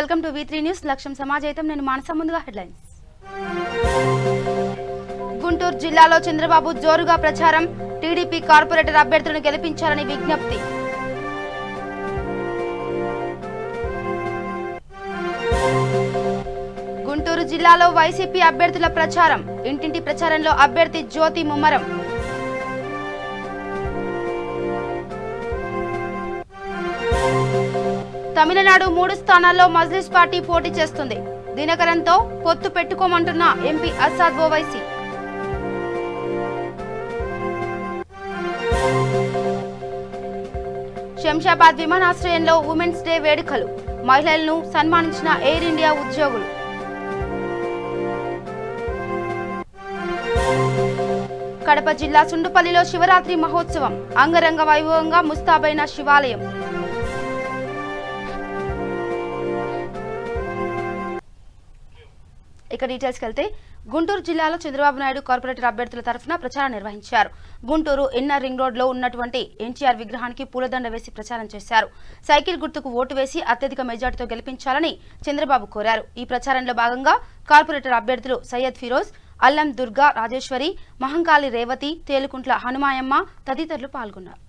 Welcome to V3 news. లక్ష్యం సమాజైతం. నేను మానస. ముందుగా హెడ్లైన్స్. గుంటూరు జిల్లాలో చంద్రబాబు జోరుగా ప్రచారం. టీడీపీ కార్పొరేటర్ అభ్యర్థులను గెలిపించాలని విజ్ఞప్తి. గుంటూరు జిల్లాలో వైసీపీ అభ్యర్థుల ప్రచారం. ఇంటింటి ప్రచారంలో అభ్యర్థి జ్యోతి ముమ్మరం. తమిళనాడు 3 స్థానాల్లో మజ్లిస్ పార్టీ పోటీ చేస్తుంది. దినకరన్తో పొత్తు పెట్టుకోమంటున్న ఎంపీ అసాద్ ఓవైసీ. శంషాబాద్ విమానాశ్రయంలో ఉమెన్స్ డే వేడుకలు. మహిళలను సన్మానించిన ఎయిర్ ఇండియా ఉద్యోగులు. కడప జిల్లా సుండుపల్లిలో శివరాత్రి మహోత్సవం. అంగరంగ వైభవంగా ముస్తాబైన శివాలయం. ఇక డీటెయిల్స్కి వెళ్తే గుంటూరు జిల్లాలో చంద్రబాబు నాయుడు కార్పొరేటర్ అభ్యర్థుల తరఫున ప్రచారం నిర్వహించారు. గుంటూరు ఇన్నర్ రింగ్ రోడ్ లో ఉన్నటువంటి ఎన్టీఆర్ విగ్రహానికి పూలదండ వేసి ప్రచారం చేశారు. సైకిల్ గుర్తుకు ఓటు వేసి అత్యధిక మెజార్టీతో గెలిపించాలని చంద్రబాబు కోరారు. ఈ ప్రచారంలో భాగంగా కార్పొరేటర్ అభ్యర్థులు సయ్యద్ ఫిరోజ్, అల్లం దుర్గా రాజేశ్వరి, మహంకాళి రేవతి, తేలుకుంట్ల హనుమాయమ్మ తదితరులు పాల్గొన్నారు.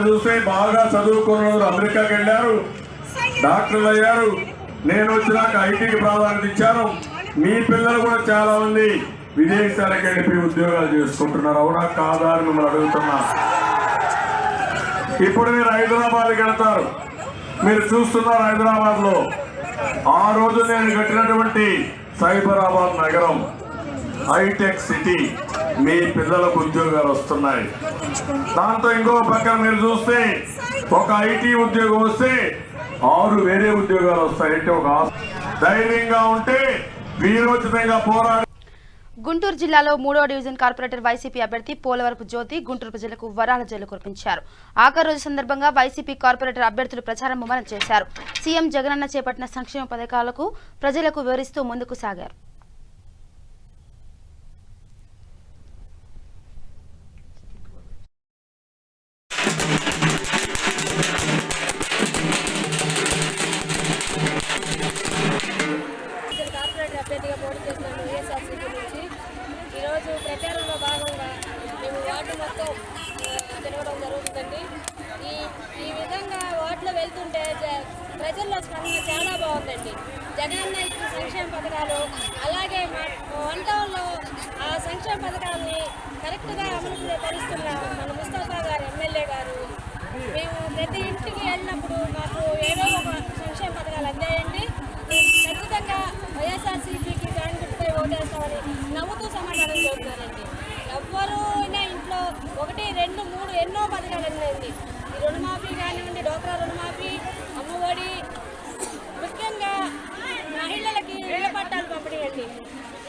చూస్తే బాగా చదువుకున్న అమెరికాకి వెళ్ళారు, డాక్టర్లు అయ్యారు. నేను వచ్చినాక ఐటీకి ప్రాధాన్యత ఇచ్చాను. మీ పిల్లలు కూడా చాలా మంది విదేశాలకు వెళ్ళి ఉద్యోగాలు చేసుకుంటున్నారు. అవునా కాదా అని మిమ్మల్ని అడుగుతున్నా. ఇప్పుడు మీరు హైదరాబాద్కి వెళ్తారు. మీరు చూస్తున్నారు హైదరాబాద్ లో ఆ రోజు నేను కట్టినటువంటి సైబరాబాద్ నగరం హైటెక్ సిటీ. మీ పిల్లలకు ఉద్యోగాలు వస్తున్నాయి. దాంతో ఇంకో పక్కన మీరు చూస్తే ఒక ఐటీ ఉద్యోగం వస్తే 6 వేరే ఉద్యోగాలు వస్తాయంటే ఒక ధైర్యంగా ఉంటే వీరోచితంగా పోరాడి. గుంటూరు జిల్లాలో 3వ డివిజన్ కార్పొరేటర్ వైసీపీ అభ్యర్థి పోలవరపు జ్యోతి గుంటూరు ప్రజలకు వరాల జల్లు కురిపించారు. ఆఖరి రోజు సందర్భంగా వైసీపీ కార్పొరేటర్ అభ్యర్థులు ప్రచారం ముమ్మరం చేశారు. సీఎం జగనన్న చేపట్టిన సంక్షేమ పథకాలకు ప్రజలకు వివరిస్తూ ముందుకు సాగారు. ఈరోజు ప్రచారంలో భాగంగా మేము వార్డు మొత్తం తిరగడం జరుగుతుందండి. ఈ విధంగా వార్డులో వెళ్తుంటే ప్రజల్లో స్పందన చాలా బాగుందండి. జగనన్న ఇచ్చిన సంక్షేమ పథకాలు అలాగే మా వన్ టౌన్లో ఆ సంక్షేమ పథకాలని కరెక్ట్గా అమలు పరుస్తున్న మన ముస్తఫా గారు ఎమ్మెల్యే గారు. మేము ప్రతి ఇంటికి వెళ్ళినప్పుడు మాకు ఏదో ఒక సంక్షేమ పథకాలు అందాయండి. ఖచ్చితంగా వైఎస్ఆర్సీపీకి ఫ్యాన్ గుర్తుపై ఓటేస్తామని నవ్వుతూ సమాధానం చెబుతున్నారండి. ఎవరైనా ఇంట్లో 1, 2, 3 ఎన్నో పథకాలు అందండి. ఈ రుణమాఫీ కానివ్వండి, డోక్రా రుణమాఫీ, అమ్మఒడి, ముఖ్యంగా మహిళలకి ఇళ్ల పట్టాలు పంపిణీ అండి.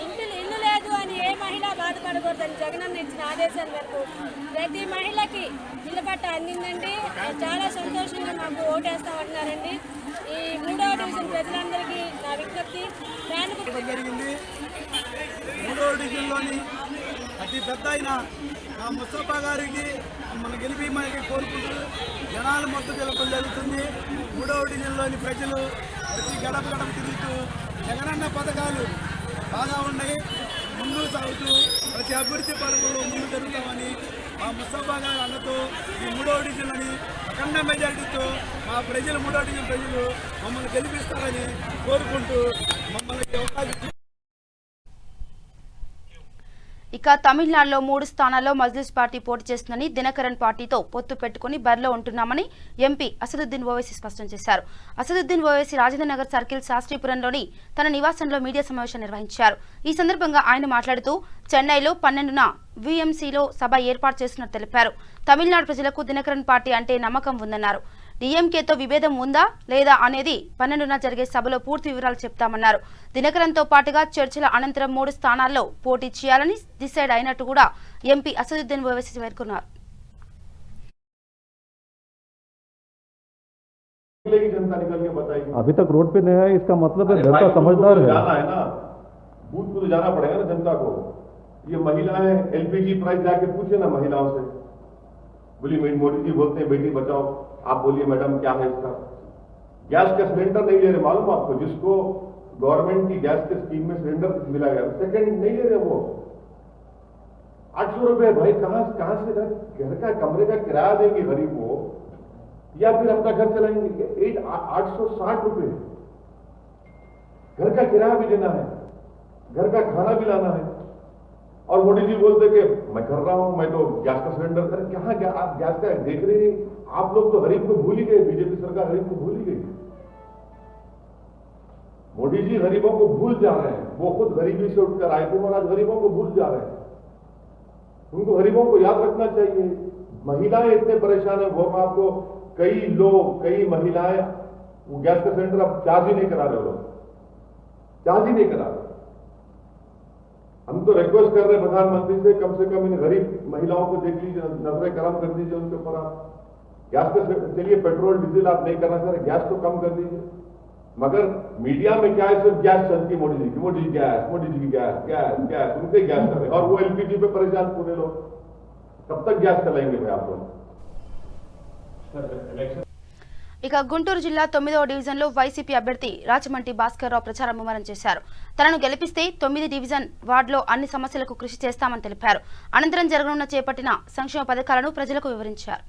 ఇల్లు లేదు అని ఏ మహిళ బాధపడకూడదని జగనన్న ఇచ్చిన ఆదేశాల మేరకు ప్రతి మహిళకి ఇళ్ల పట్టా అందిందండి. చాలా సంతోషంగా మాకు ఓటేస్తామంటున్నారండి. ఈ 3వ డివిజన్ ప్రజలందరికీ నా విజ్ఞప్తి. జరిగింది 3వ డివిజన్లోని అతి పెద్ద అయిన ముస్తఫా గారికి గెలిపిమని కోరుకుంటూ జనాలు మొత్తం తెలపడం జరుగుతుంది. 3వ డివిజన్లోని ప్రజలు ప్రతి గడప గడప తిరుగుతూ జగనన్న పథకాలు బాగా ఉన్నాయి, ముందు సాగుతూ ప్రతి అభివృద్ధి పథకంలో ముందు జరుగుతామని మా ముస్తఫా గారి అన్నతో ఈ 3వ డివిజన్లని అఖండ మెజారిటీతో మా ప్రజలు 3వ డివిజన్ ప్రజలు మమ్మల్ని గెలిపిస్తారని కోరుకుంటూ మమ్మల్ని అవకాశం. ఇక తమిళనాడులో 3 స్థానాల్లో మజ్లిస్ పార్టీ పోటీ చేస్తుందని, దినకరన్ పార్టీతో పొత్తు పెట్టుకుని బరిలో ఉంటున్నామని ఎంపీ అసదుద్దీన్ ఓవైసీ స్పష్టం చేశారు. అసదుద్దీన్ ఓవైసీ రాజేంద్రనగర్ సర్కిల్ శాస్త్రీపురంలోని తన నివాసంలో మీడియా సమావేశం నిర్వహించారు. ఈ సందర్భంగా ఆయన మాట్లాడుతూ చెన్నైలో 12న వీఎంసీలో సభ ఏర్పాటు చేస్తున్నట్టు తెలిపారు. తమిళనాడు ప్రజలకు దినకరన్ పార్టీ అంటే నమ్మకం ఉందన్నారు. డీఎంకేతో విభేదం ఉందా లేదా అనేది 12న జరిగే సభలో పూర్తి వివరాలు చెప్తామన్నారు. దినకరన్తో పాటుగా చర్చల అనంతరం 3 స్థానాల్లో పోటీ చేయాలని డిసైడ్ అయినట్టు కూడా ఎంపీ అసదుద్దీన్ ఓవైసీ పేర్కొన్నారు. अभी तक रोड पे नहीं है, इसका मतलब है जनता समझदार है। जाना है ना, बूथ को तो जाना पड़ेगा ना जनता को। ये महिलाएं एलपीजी प्राइस जाके पूछे ना महिलाओं से, बोली मोदी जी बोलते हैं बेटी बचाओ, आप बोलिए मैडम क्या है इसका। गैस का सिलेंडर नहीं ले रहे, मालूम आपको, जिसको गवर्नमेंट की गैस के स्कीम में सिलेंडर मिला गया सेकंड नहीं ले रहे वो। 800 रुपए भाई कहां से घर का कमरे का किराया देंगे गरीब को, या फिर अपना घर चलाएंगे। 860 रुपए घर का किराया भी देना है, घर का खाना भी लाना है, और मोदी जी बोलते कि मैं कर रहा हूं, मैं तो गैस का सिलेंडर कर, कहां गया आप गैस का देख रहे हैं। आप लोग तो गरीब को भूल ही गए, बीजेपी सरकार गरीब को भूल ही गई। मोदी जी गरीबों को भूल जा रहे हैं, वो खुद गरीबी से उठकर आए थे और आज गरीबों को भूल जा रहे हैं। उनको गरीबों को याद रखना चाहिए। महिलाएं इतने परेशान है, वो आपको कई लोग कई महिलाएं वो गैस का सिलेंडर अब चार्ज ही नहीं करा रहे, लोग चार्ज ही नहीं करा रहे। हम तो रिक्वेस्ट कर रहे हैं प्रधानमंत्री से कम इन गरीब महिलाओं को देख लीजिए, नजरें करम कर दीजिए उनके ऊपर। आप गैस का चलिए पेट्रोल डीजल आप नहीं करना चाह रहे, गैस तो कम कर दीजिए। मगर मीडिया में क्या है, सिर्फ गैस चलती है, मोदी जी गैस, मोदी जी की गैस गैस गैस उनसे गैस कर रहे, और वो एलपीजी पे परेशान पूरे लोग। कब तक गैस चलाएंगे भाई आप लोग। ఇక గుంటూరు జిల్లా 9వ డివిజన్లో వైసీపీ అభ్యర్థి రాచమంటి భాస్కర్ రావు ప్రచారం ముమ్మరం చేశారు. తనను గెలిపిస్తే 9 డివిజన్ వార్డులో అన్ని సమస్యలకు కృషి చేస్తామని తెలిపారు. అనంతరం జరగనున్న చేపట్టిన సంక్షేమ పథకాలను ప్రజలకు వివరించారు.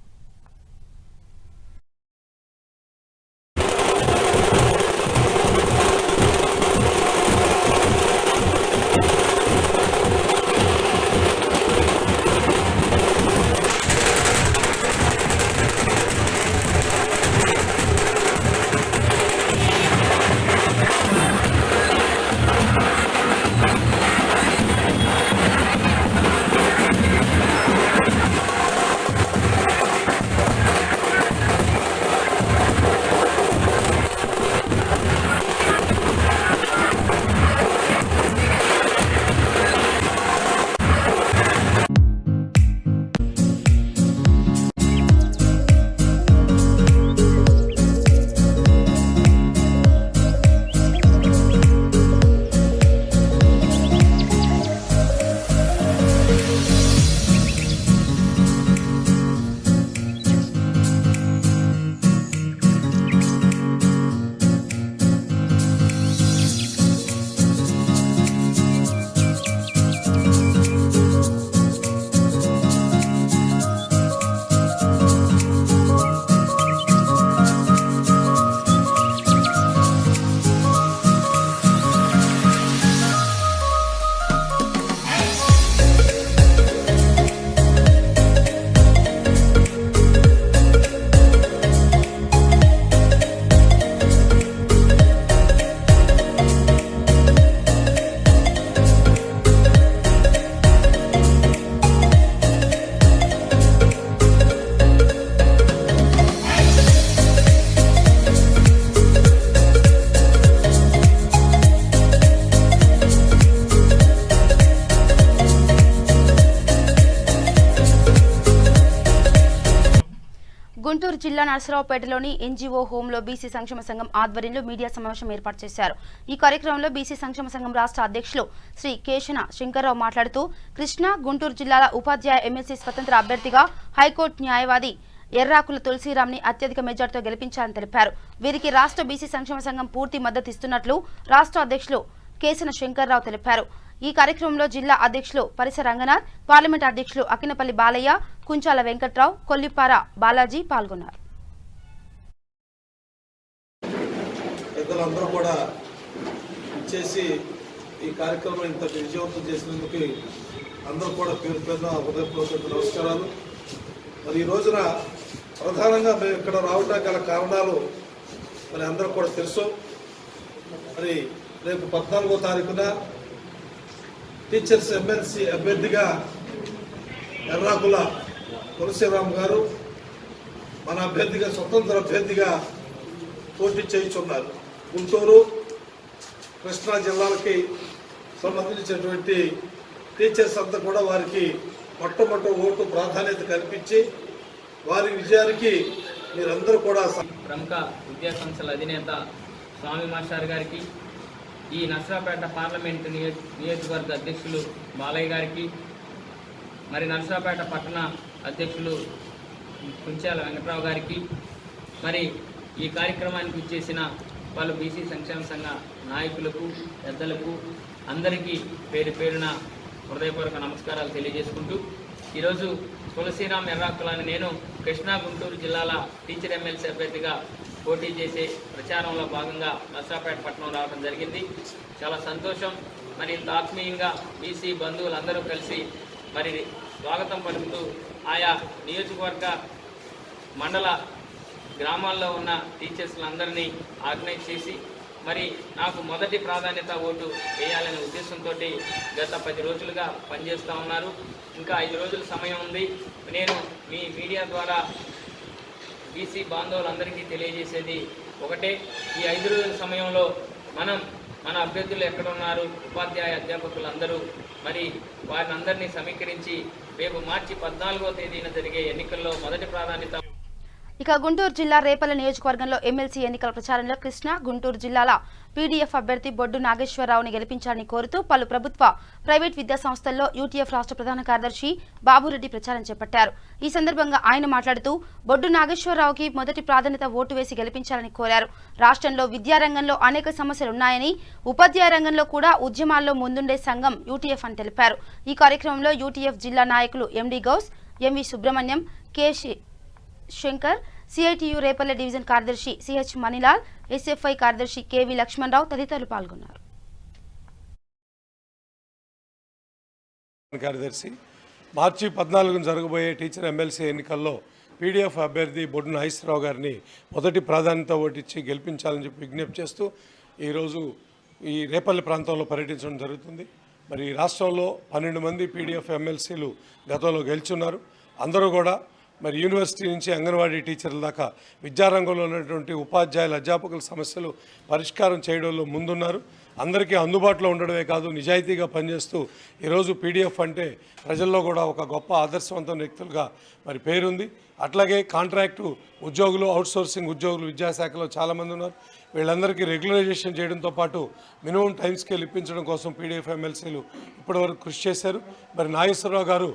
గుంటూరు జిల్లా నరసరావుపేటలోని ఎన్జీఓ హోంలో బీసీ సంక్షేమ సంఘం ఆధ్వర్యంలో మీడియా సమావేశం ఏర్పాటు చేశారు. ఈ కార్యక్రమంలో బీసీ సంక్షేమ సంఘం రాష్ట్ర అధ్యక్షులు శ్రీ కేశన శంకర్రావు మాట్లాడుతూ కృష్ణా, గుంటూరు జిల్లాల ఉపాధ్యాయ ఎమ్మెల్సీ స్వతంత్ర అభ్యర్థిగా హైకోర్టు న్యాయవాది ఎర్రాకుల తులసిరాంని అత్యధిక మెజార్టీతో గెలిపించాలని తెలిపారు. వీరికి రాష్ట్ర బీసీ సంక్షేమ సంఘం పూర్తి మద్దతు ఇస్తున్నట్లు రాష్ట్ర అధ్యక్షులు కేశన శంకర్రావు తెలిపారు. ఈ కార్యక్రమంలో జిల్లా అధ్యక్షులు పరిస రంగనాథ్, పార్లమెంట్ అధ్యక్షులు అకినపల్లి బాలయ్య, కుంచాల వెంకట్రావు, కొల్లిపార బాలాజీ పాల్గొన్నారు. పెద్దలందరూ కూడా ఇచ్చేసి ఈ కార్యక్రమం ఇంత విజయవంతం చేసినందుకు అందరూ కూడా పేరు పేరున హృదయపూర్వక నమస్కారాలు. మరి ఈ రోజున ప్రధానంగా మేము ఇక్కడ రావడానికి గల కారణాలు మరి అందరూ కూడా తెలుసు. మరి రేపు 14వ తారీఖున టీచర్స్ ఎమ్మెల్సీ అభ్యర్థిగా ఎర్రాకుల తులసిరామ్ గారు మన అభ్యర్థిగా స్వతంత్ర అభ్యర్థిగా పోటీ చేయించున్నారు. గుంటూరు, కృష్ణా జిల్లాలకి సంబంధించినటువంటి టీచర్స్ అంతా కూడా వారికి మొట్టమొదటి ఓటు ప్రాధాన్యత కల్పించి వారి విజయానికి మీరందరూ కూడా ప్రముఖ విద్యా సంస్థల అధినేత స్వామి మాస్టర్ గారికి, ఈ నర్సరావుపేట పార్లమెంటు నియోజకవర్గ అధ్యక్షులు బాలయ్య గారికి, మరి నర్సరావుపేట పట్టణ అధ్యక్షులు కుంచాల వెంకట్రావు గారికి, మరి ఈ కార్యక్రమానికి ఇచ్చేసిన పలు బీసీ సంక్షేమ సంఘ నాయకులకు, పెద్దలకు అందరికీ పేరు పేరున హృదయపూర్వక నమస్కారాలు తెలియజేసుకుంటూ, ఈరోజు తులసిరాం ఎర్రాకులని నేను కృష్ణా, గుంటూరు జిల్లాల టీచర్ ఎమ్మెల్సీ అభ్యర్థిగా పోటీ చేసే ప్రచారంలో భాగంగా నర్సరావుపేట పట్టణం రావడం జరిగింది. చాలా సంతోషం. మరి ఇంత ఆత్మీయంగా బీసీ బంధువులందరూ కలిసి మరి స్వాగతం పలుకుతూ ఆయా నియోజకవర్గ మండల గ్రామాల్లో ఉన్న టీచర్స్లందరినీ ఆర్గనైజ్ చేసి మరి నాకు మొదటి ప్రాధాన్యత ఓటు వేయాలనే ఉద్దేశంతో గత 10 రోజులుగా పనిచేస్తూ ఉన్నారు. ఇంకా 5 రోజుల సమయం ఉంది. నేను మీ మీడియా ద్వారా బీసీ బాంధవులందరికీ తెలియజేసేది ఒకటే, ఈ 5 రోజుల సమయంలో మన అభ్యర్థులు ఎక్కడున్నారు, ఉపాధ్యాయ అధ్యాపకులందరూ మరి వారిని అందరినీ సమీకరించి రేపు మార్చి 14వ తేదీన జరిగే ఎన్నికల్లో మొదటి ప్రాధాన్యత. ఇక గుంటూరు జిల్లా రేపల్ల నియోజకవర్గంలో ఎమ్మెల్సీ ఎన్నికల ప్రచారంలో కృష్ణా, గుంటూరు జిల్లాల పీడీఎఫ్ అభ్యర్థి బొడ్డు నాగేశ్వరరావుని గెలిపించాలని కోరుతూ పలు ప్రభుత్వ, ప్రైవేట్ విద్యా సంస్థల్లో యూటీఎఫ్ రాష్ట్ర ప్రధాన కార్యదర్శి బాబురెడ్డి ప్రచారం చేపట్టారు. ఈ సందర్భంగా ఆయన మాట్లాడుతూ బొడ్డు నాగేశ్వరరావుకి మొదటి ప్రాధాన్యత ఓటు వేసి గెలిపించాలని కోరారు. రాష్ట్రంలో విద్యారంగంలో అనేక సమస్యలున్నాయని, ఉపాధ్యాయ రంగంలో కూడా ఉద్యమాల్లో ముందుండే సంఘం యూటీఎఫ్ అని తెలిపారు. ఈ కార్యక్రమంలో యూటీఎఫ్ జిల్లా నాయకులు MD Ghouse, MV Subrahmanyam, K Shankar, CITU Repalle division కార్యదర్శి సిహెచ్ మణిలాల్, ఎస్ఎఫ్ఐ కార్యదర్శి కెవి లక్ష్మణరావు తదితరులు పాల్గొన్నారు. కార్యదర్శి మార్చి 14న జరగబోయే టీచర్ ఎమ్మెల్సీ ఎన్నికల్లో పీడీఎఫ్ అభ్యర్థి బొడ్డు నాగేశ్వరరావు గారిని మొదటి ప్రాధాన్యత ఓటిచ్చి గెలిపించాలని చెప్పి విజ్ఞప్తి చేస్తూ ఈరోజు ఈ రేపల్లి ప్రాంతంలో పర్యటించడం జరుగుతుంది. మరి రాష్ట్రంలో 12 మంది పీడీఎఫ్ ఎమ్మెల్సీలు గతంలో గెలుచున్నారు. అందరూ కూడా మరి యూనివర్సిటీ నుంచి అంగన్వాడీ టీచర్ల దాకా విద్యారంగంలో ఉన్నటువంటి ఉపాధ్యాయుల, అధ్యాపకుల సమస్యలు పరిష్కారం చేయడంలో ముందున్నారు. అందరికీ అందుబాటులో ఉండడమే కాదు, నిజాయితీగా పనిచేస్తూ ఈరోజు పీడీఎఫ్ అంటే ప్రజల్లో కూడా ఒక గొప్ప ఆదర్శవంతమైన వ్యక్తులుగా మరి పేరుంది. అట్లాగే కాంట్రాక్టు ఉద్యోగులు, అవుట్సోర్సింగ్ ఉద్యోగులు విద్యాశాఖలో చాలామంది ఉన్నారు. వీళ్ళందరికీ రెగ్యులరైజేషన్ చేయడంతో పాటు మినిమం టైం స్కేల్ ఇప్పించడం కోసం పీడీఎఫ్ ఎమ్మెల్సీలు ఇప్పటివరకు కృషి చేశారు. మరి నాగేశ్వరరావు గారు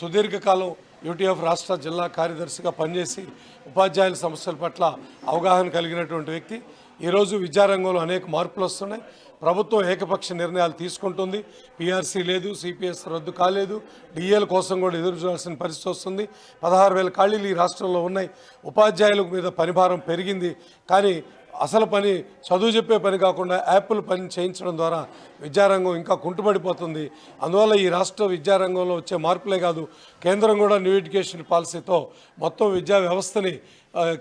సుదీర్ఘకాలం యూటీఎఫ్ రాష్ట్ర జిల్లా కార్యదర్శిగా పనిచేసి ఉపాధ్యాయుల సమస్యల పట్ల అవగాహన కలిగినటువంటి వ్యక్తి. ఈరోజు విద్యారంగంలో అనేక మార్పులు వస్తున్నాయి. ప్రభుత్వం ఏకపక్ష నిర్ణయాలు తీసుకుంటుంది. పీఆర్సీ లేదు, సిపిఎస్ రద్దు కాలేదు, డిఏల కోసం కూడా ఎదురు చూడాల్సిన పరిస్థితి వస్తుంది. 16,000 ఖాళీలు ఈ రాష్ట్రంలో ఉన్నాయి. ఉపాధ్యాయుల మీద పనిభారం పెరిగింది. కానీ అసలు పని చదువు చెప్పే పని కాకుండా యాప్ల పని చేయించడం ద్వారా విద్యారంగం ఇంకా కుంటుపడిపోతుంది. అందువల్ల ఈ రాష్ట్ర విద్యారంగంలో వచ్చే మార్పులే కాదు, కేంద్రం కూడా న్యూ ఎడ్యుకేషన్ పాలసీతో మొత్తం విద్యా వ్యవస్థని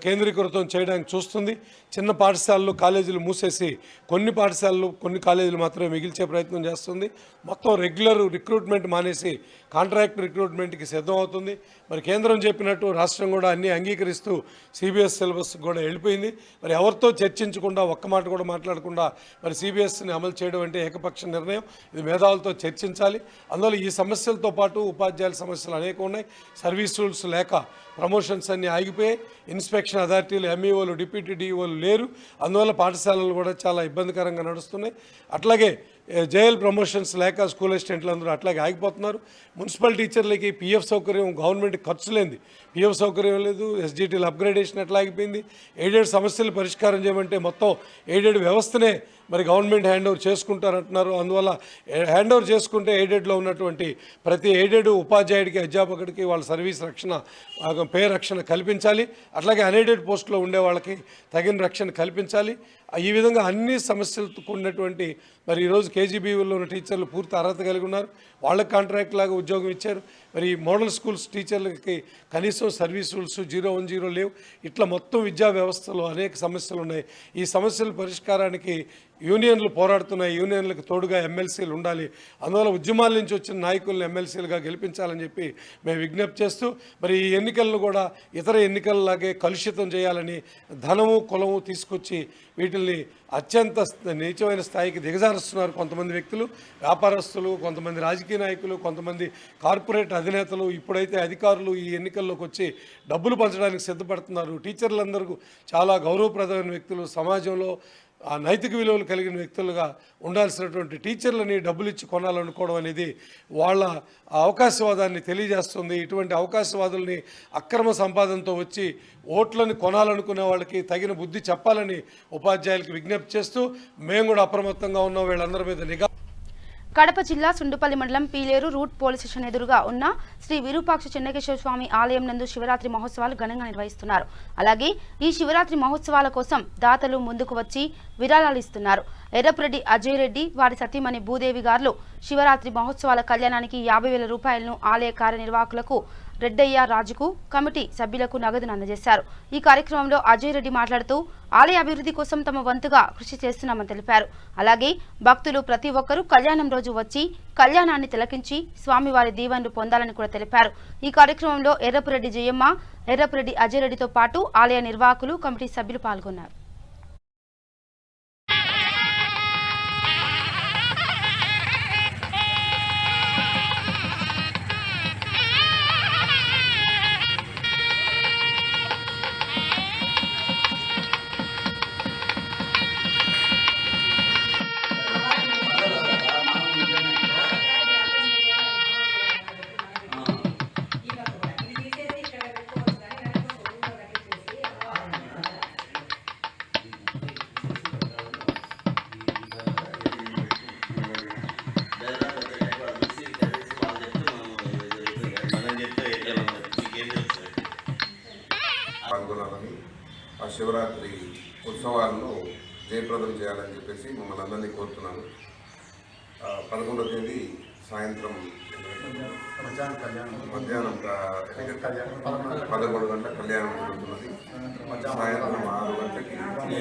కేంద్రీకృతం చేయడానికి చూస్తుంది. చిన్న పాఠశాలలు, కాలేజీలు మూసేసి కొన్ని పాఠశాలలు, కొన్ని కాలేజీలు మాత్రమే మిగిల్చే ప్రయత్నం చేస్తుంది. మొత్తం రెగ్యులర్ రిక్రూట్మెంట్ మానేసి కాంట్రాక్ట్ రిక్రూట్మెంట్కి సిద్ధమవుతుంది. మరి కేంద్రం చెప్పినట్టు రాష్ట్రం కూడా అన్నీ అంగీకరిస్తూ సిబిఎస్ సిలబస్ కూడా వెళ్ళిపోయింది. మరి ఎవరితో చర్చించకుండా, ఒక్క మాట కూడా మాట్లాడకుండా మరి సిబిఎస్ని అమలు చేయడం అంటే ఏకపక్ష నిర్ణయం. ఇది మేధావులతో చర్చించాలి. అందువల్ల ఈ సమస్యలతో పాటు ఉపాధ్యాయుల సమస్యలు అనేక ఉన్నాయి. సర్వీస్ రూల్స్ లేక ప్రమోషన్స్ అన్నీ ఆగిపోయాయి. ఇన్స్పెక్షన్ అథారిటీలు, ఎంఈఓలు, డిప్యూటీ డిఈఓలు లేరు. అందువల్ల పాఠశాలలు కూడా చాలా ఇబ్బందికరంగా నడుస్తున్నాయి. అట్లాగే జేఎల్ ప్రమోషన్స్ లేక స్కూల్ అసిస్టెంట్లు అందరూ అట్లాగే ఆగిపోతున్నారు. మున్సిపల్ టీచర్లకి పిఎఫ్ సౌకర్యం గవర్నమెంట్ ఖర్చు లేనిది, పిఎఫ్ సౌకర్యం లేదు. ఎస్జిటీల అప్గ్రేడేషన్ ఎట్లా ఆగిపోయింది. ఎయిడెడ్ సమస్యలు పరిష్కారం చేయమంటే మొత్తం ఎయిడెడ్ వ్యవస్థనే మరి గవర్నమెంట్ హ్యాండ్ ఓవర్ చేసుకుంటారంటున్నారు. అందువల్ల హ్యాండ్ ఓవర్ చేసుకుంటే ఎయిడెడ్లో ఉన్నటువంటి ప్రతి ఎయిడెడ్ ఉపాధ్యాయుడికి, అధ్యాపకుడికి వాళ్ళ సర్వీస్ రక్షణ, పే రక్షణ కల్పించాలి. అట్లాగే అన్ఎయిడెడ్ పోస్టులో ఉండే వాళ్ళకి తగిన రక్షణ కల్పించాలి. ఈ విధంగా అన్ని సమస్యలతో కూడినటువంటి మరి ఈరోజు కేజీబీలో ఉన్న టీచర్లు పూర్తి అర్హత కలిగి ఉన్నారు. వాళ్ళకి కాంట్రాక్ట్ లాగా ఉద్యోగం ఇచ్చారు. మరి మోడల్ స్కూల్స్ టీచర్లకి కనీసం సర్వీస్ రూల్స్ 010 లేవు. ఇట్లా మొత్తం విద్యా వ్యవస్థలో అనేక సమస్యలు ఉన్నాయి. ఈ సమస్యల పరిష్కారానికి యూనియన్లు పోరాడుతున్నాయి. యూనియన్లకు తోడుగా ఎమ్మెల్సీలు ఉండాలి. అందువల్ల ఉద్యమాల నుంచి వచ్చిన నాయకులను ఎమ్మెల్సీలుగా గెలిపించాలని చెప్పి మేము విజ్ఞప్తి చేస్తూ మరి ఈ ఎన్నికలను కూడా ఇతర ఎన్నికలలాగే కలుషితం చేయాలని ధనము కులము తీసుకొచ్చి వీటిల్ని అత్యంత నీచమైన స్థాయికి దిగజారుస్తున్నారు కొంతమంది వ్యక్తులు, వ్యాపారస్తులు, కొంతమంది రాజకీయ నాయకులు, కొంతమంది కార్పొరేట్ అధినేతలు. ఇప్పుడైతే అధికారులు ఈ ఎన్నికల్లోకి వచ్చి డబ్బులు పంచడానికి సిద్ధపడుతున్నారు. టీచర్లందరూ చాలా గౌరవప్రదమైన వ్యక్తులు, సమాజంలో నైతిక విలువలు కలిగిన వ్యక్తులుగా ఉండాల్సినటువంటి టీచర్లని డబ్బులు ఇచ్చి కొనాలనుకోవడం అనేది వాళ్ళ అవకాశవాదాన్ని తెలియజేస్తుంది. ఇటువంటి అవకాశవాదుల్ని అక్రమ సంపాదనతో వచ్చి ఓట్లను కొనాలనుకునే వాళ్ళకి తగిన బుద్ధి చెప్పాలని ఉపాధ్యాయులకు విజ్ఞప్తి చేస్తూ మేము కూడా అప్రమత్తంగా ఉన్నాం. వీళ్ళందరి మీద నిఘా. కడప జిల్లా సుండుపల్లి మండలం పీలేరు రూట్ పోలీస్ స్టేషన్ ఎదురుగా ఉన్న శ్రీ విరూపాక్ష చెన్నకేశ్వర స్వామి ఆలయం నందు శివరాత్రి మహోత్సవాలు ఘనంగా నిర్వహిస్తున్నారు. అలాగే ఈ శివరాత్రి మహోత్సవాల కోసం దాతలు ముందుకు వచ్చి విరాళాలు ఇస్తున్నారు. ఎర్రపురెడ్డి అజయ్ రెడ్డి వారి సతీమణి భూదేవి గారు శివరాత్రి మహోత్సవాల కళ్యాణానికి 50,000 రూపాయలను ఆలయ కార్యనిర్వాహకులకు రెడ్డయ్య రాజుకు, కమిటీ సభ్యులకు నగదును అందజేశారు. ఈ కార్యక్రమంలో అజయ్ రెడ్డి మాట్లాడుతూ ఆలయ అభివృద్ధి కోసం తమ వంతుగా కృషి చేస్తున్నామని తెలిపారు. అలాగే భక్తులు ప్రతి ఒక్కరూ కళ్యాణం రోజు వచ్చి కళ్యాణాన్ని తిలకించి స్వామివారి దీవెనలు పొందాలని కూడా తెలిపారు. ఈ కార్యక్రమంలో ఎర్రపురెడ్డి జయమ్మ, ఎర్రపురెడ్డి అజయ్ రెడ్డితో పాటు ఆలయ నిర్వాహకులు, కమిటీ సభ్యులు పాల్గొన్నారు. పాల్గొనాలని, ఆ శివరాత్రి ఉత్సవాలను జయప్రదం చేయాలని చెప్పేసి మమ్మల్ని అందరినీ కోరుతున్నాను. 11వ తేదీ సాయంత్రం మధ్యాహ్నం 11 గంటల కళ్యాణం జరుగుతున్నది. సాయంత్రం 6 గంటలకి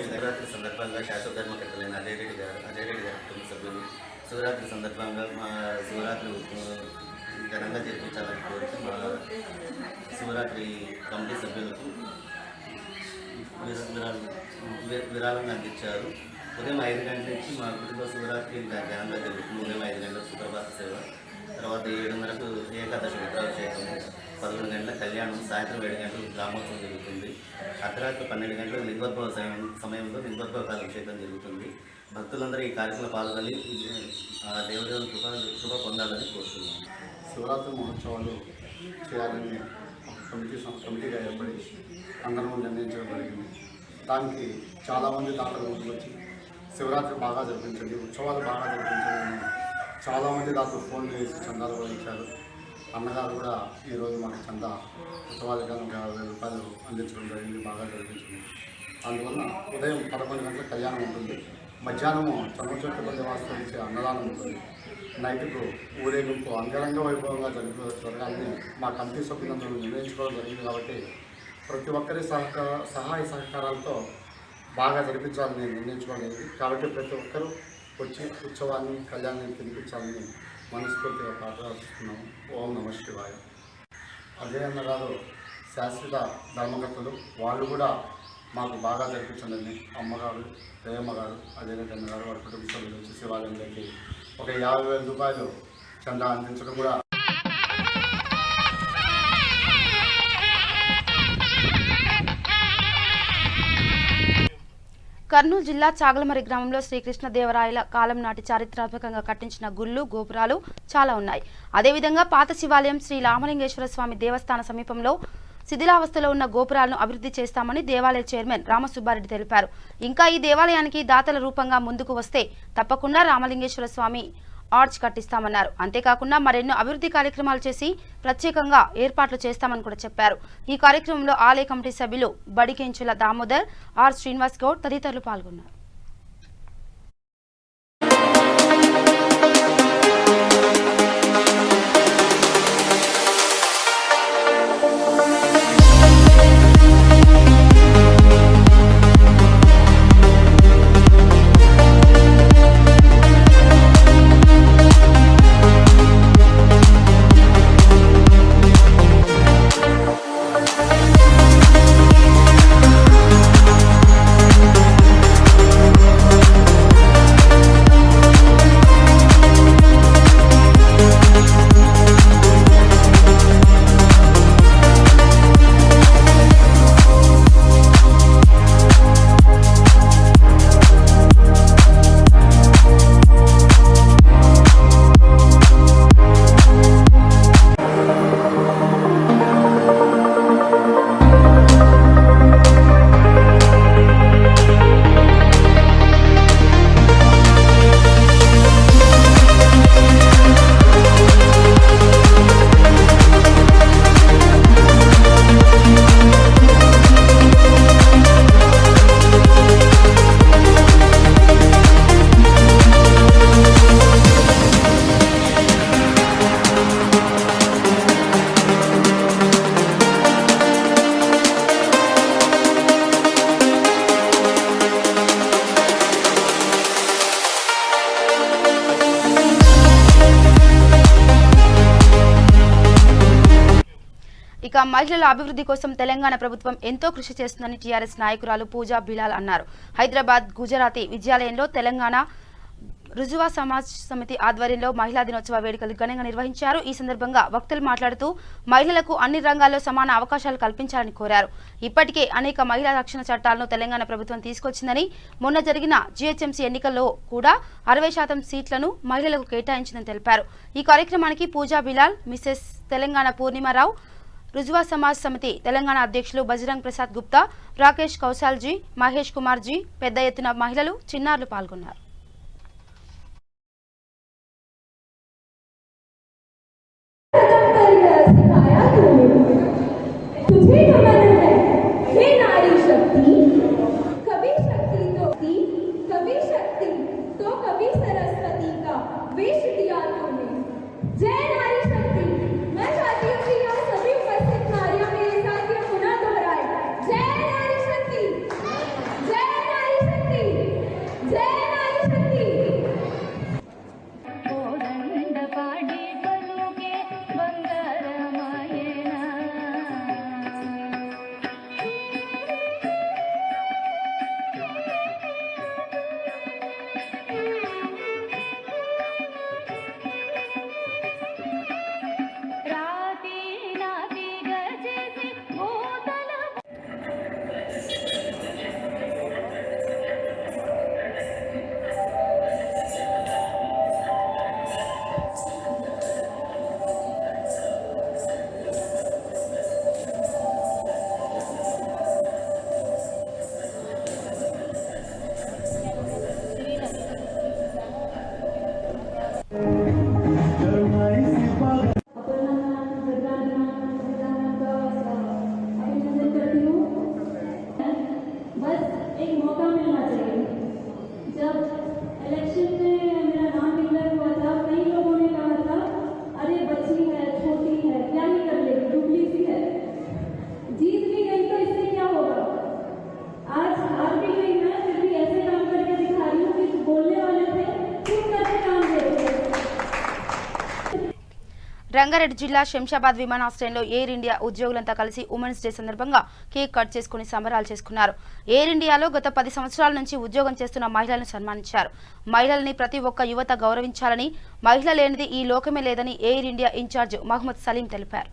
శివరాత్రి సందర్భంగా శాశ్వతర్మకర్తలైన అజయ్ రెడ్డి గారి కుటుంబ సభ్యులు శివరాత్రి సందర్భంగా మా శివరాత్రి ఘనంగా జరిపించాలని కోరుతూ మా శివరాత్రి కమిటీ సభ్యులకు విరాళంగా అందించారు. ఉదయం 5 గంటల నుంచి మా కుటుంబ శివరాత్రి ఘనంగా జరుగుతుంది. ఉదయం 5 గంటలకు సుప్రభాత సేవ, తర్వాత 7:30కు ఏకాదశి రుద్రాభిషేకం, 11 గంటల కళ్యాణం, సాయంత్రం 7 గంటలకు గ్రామోత్సవం జరుగుతుంది. అర్ధరాత్రి 12 గంటలకు లింగోద్భవ సమయంలో లింగోద్భవ అభిషేకం జరుగుతుంది. భక్తులందరూ ఈ కార్యక్రమంలో పాల్గొని దేవుడి కృప పొందాలని కోరుతున్నాను. శివరాత్రి మహోత్సవాలు చేయాలని కమిటీగా ఏర్పడి అందరం నిర్ణయించడం జరిగింది. దానికి చాలామంది దాతలు ముందుకొచ్చి శివరాత్రి బాగా జరిపించండి, ఉత్సవాలు బాగా జరిపించండి, చాలామంది దాతలు ఫోన్లు చేసి చందాలు కూడా ఇచ్చారు. అన్నగారు కూడా ఈరోజు మాకు చందా ఉత్సవాలకు 50,000 రూపాయలు అందించడం జరిగింది, బాగా జరిపించింది. అందువల్ల ఉదయం 11 గంటల కళ్యాణం ఉంటుంది, మధ్యాహ్నము చంద్రచోట్ల వాస్తవించే అన్నదానం ఉంటుంది, నైట్కు ఊరేగింపు అంగరంగ వైభవంగా జరగాలని మా కమిటీ సభ్యులందరూ నిర్ణయించుకోవడం జరిగింది. కాబట్టి ప్రతి ఒక్కరి సహాయ సహకారాలతో బాగా జరిపించాలని నిర్ణయించుకోవడం జరిగింది. కాబట్టి ప్రతి ఒక్కరూ వచ్చి ఉత్సవాన్ని కళ్యాణాన్ని తినిపించాలని మనస్ఫూర్తిగా ప్రార్థిస్తున్నాము. ఓం నమః శివాయ. అజయ్ అన్న గారు శాశ్వత ధర్మకర్తలు, వాళ్ళు కూడా మాకు బాగా జరిపించండి. అమ్మగారు, ప్రేమ గారు, అజయ్ రెడ్డి అన్న గారు, వారి కుటుంబ సభ్యులు వచ్చి శివాలయంలోకి ఒక 50,000 రూపాయలు చందా అందించడం కూడా కర్నూలు జిల్లా చాగలమరి గ్రామంలో శ్రీకృష్ణదేవరాయల కాలం నాటి చారిత్రాత్మకంగా కట్టించిన గుళ్ళు గోపురాలు చాలా ఉన్నాయి. అదేవిధంగా పాత శివాలయం శ్రీ రామలింగేశ్వర స్వామి దేవస్థాన సమీపంలో శిథిలావస్థలో ఉన్న గోపురాలను అభివృద్ధి చేస్తామని దేవాలయ చైర్మన్ రామసుబ్బారెడ్డి తెలిపారు. ఇంకా ఈ దేవాలయానికి దాతల రూపంగా ముందుకు వస్తే తప్పకుండా రామలింగేశ్వర స్వామి ఆర్చ్ కట్టిస్తామన్నారు. అంతేకాకుండా మరెన్నో అభివృద్ధి కార్యక్రమాలు చేసి ప్రత్యేకంగా ఏర్పాట్లు చేస్తామని కూడా చెప్పారు. ఈ కార్యక్రమంలో ఆలయ కమిటీ సభ్యులు బడికెంచుల దామోదర్, ఆర్ శ్రీనివాస్ గౌడ్ తదితరులు పాల్గొన్నారు. ఇక మహిళల అభివృద్ధి కోసం తెలంగాణ ప్రభుత్వం ఎంతో కృషి చేస్తుందని టీఆర్ఎస్ నాయకురాలు పూజా బిలాల్ అన్నారు. హైదరాబాద్ గుజరాతీ విద్యాలయంలో తెలంగాణ రుజువా సమాజ్ సమితి ఆధ్వర్యంలో మహిళా దినోత్సవ వేడుకలు ఘనంగా నిర్వహించారు. ఈ సందర్భంగా వక్తలు మాట్లాడుతూ మహిళలకు అన్ని రంగాల్లో సమాన అవకాశాలు కల్పించాలని కోరారు. ఇప్పటికే అనేక మహిళా రక్షణ చట్టాలను తెలంగాణ ప్రభుత్వం తీసుకొచ్చిందని, మొన్న జరిగిన జీహెచ్ఎంసీ ఎన్నికల్లో కూడా 60% సీట్లను మహిళలకు కేటాయించిందని తెలిపారు. ఈ కార్యక్రమానికి పూజా బిలాల్, మిసెస్ తెలంగాణ పూర్ణిమారావు, రుజువా సమాజ్ సమితి తెలంగాణ అధ్యక్షులు బజరంగ్ ప్రసాద్ గుప్తా, రాకేష్ కౌశాల్జీ, మహేష్ కుమార్జీ, పెద్ద ఎత్తున మహిళలు, చిన్నారులు పాల్గొన్నారు. రంగారెడ్డి జిల్లా శంషాబాద్ విమానాశ్రయంలో ఎయిర్ ఇండియా ఉద్యోగులంతా కలిసి ఉమెన్స్ డే సందర్భంగా కేక్ కట్ చేసుకుని సంబరాలు చేసుకున్నారు. ఎయిర్ ఇండియాలో గత 10 సంవత్సరాల నుంచి ఉద్యోగం చేస్తున్న మహిళలను సన్మానించారు. మహిళల్ని ప్రతి ఒక్క యువత గౌరవించాలని, మహిళ లేనిది ఈ లోకమే లేదని Air India incharge Mohammed Saleem తెలిపారు.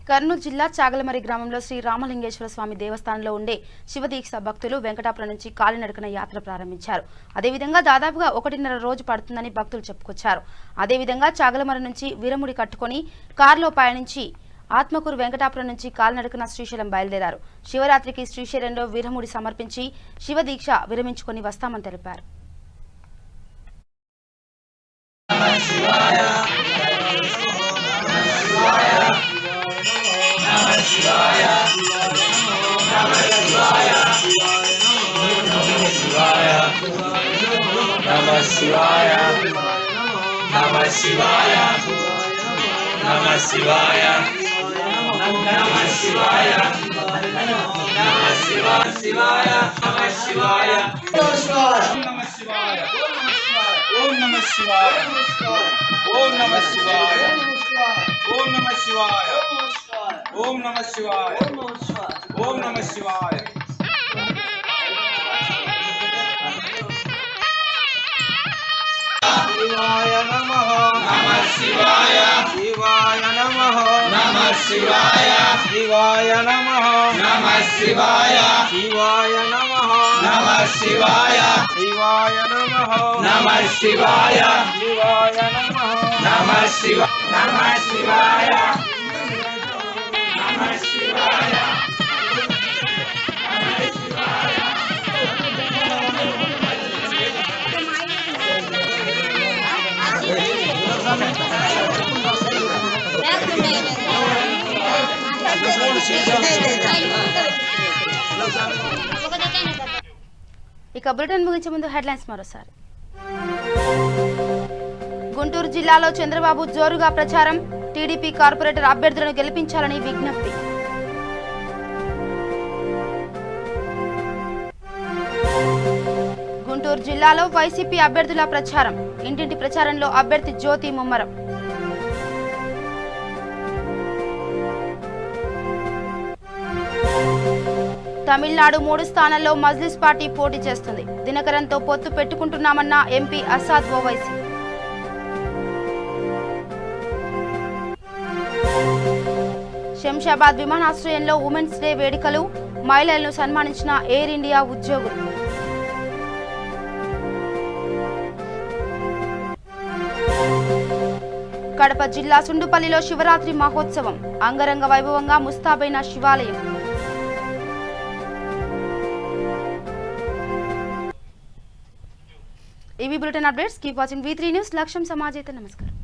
కర్నూలు జిల్లా చాగలమరి గ్రామంలో శ్రీ రామలింగేశ్వర స్వామి దేవస్థానంలో ఉండే శివదీక్ష భక్తులు వెంకటాపురం నుంచి కాలినడకన యాత్ర ప్రారంభించారు. అదేవిధంగా దాదాపుగా 1.5 రోజు పడుతుందని భక్తులు చెప్పుకొచ్చారు. అదేవిధంగా చాగలమరి నుంచి వీరముడి కట్టుకుని కారులో పయనించి ఆత్మకూరు వెంకటాపురం నుంచి కాలినడకన శ్రీశైలం బయలుదేరారు. శివరాత్రికి శ్రీశైలంలో వీరముడి సమర్పించి శివదీక్ష విరమించుకొని వస్తామని తెలిపారు. ఇక బులెటిన్ ముగించే ముందు హెడ్లైన్స్ మరోసారి. గుంటూరు జిల్లాలో చంద్రబాబు జోరుగా ప్రచారం, టీడీపీ కార్పొరేటర్ అభ్యర్థులను గెలిపించాలని విజ్ఞప్తి. గుంటూరు జిల్లాలో వైసీపీ అభ్యర్థుల ప్రచారం, ఇంటింటి ప్రచారంలో అభ్యర్థి జ్యోతి ముమ్మరం. తమిళనాడు 3 స్థానాల్లో మజ్లిస్ పార్టీ పోటీ చేస్తుంది. దినకరన్తో పొత్తు పెట్టుకుంటున్నామన్న ఎంపీ అసాద్ ఓవైసీ. శంషాబాద్ విమానాశ్రయంలో ఉమెన్స్ డే వేడుకలు, మహిళలను సన్మానించిన ఎయిర్ ఇండియా ఉద్యోగులు. కడప జిల్లా సుండుపల్లిలో శివరాత్రి మహోత్సవం, అంగరంగ వైభవంగా ముస్తాబైన శివాలయం. ఇవి bulletin updates. Keep watching V3 news. లక్ష్యం సమాజేత. నమస్కారం.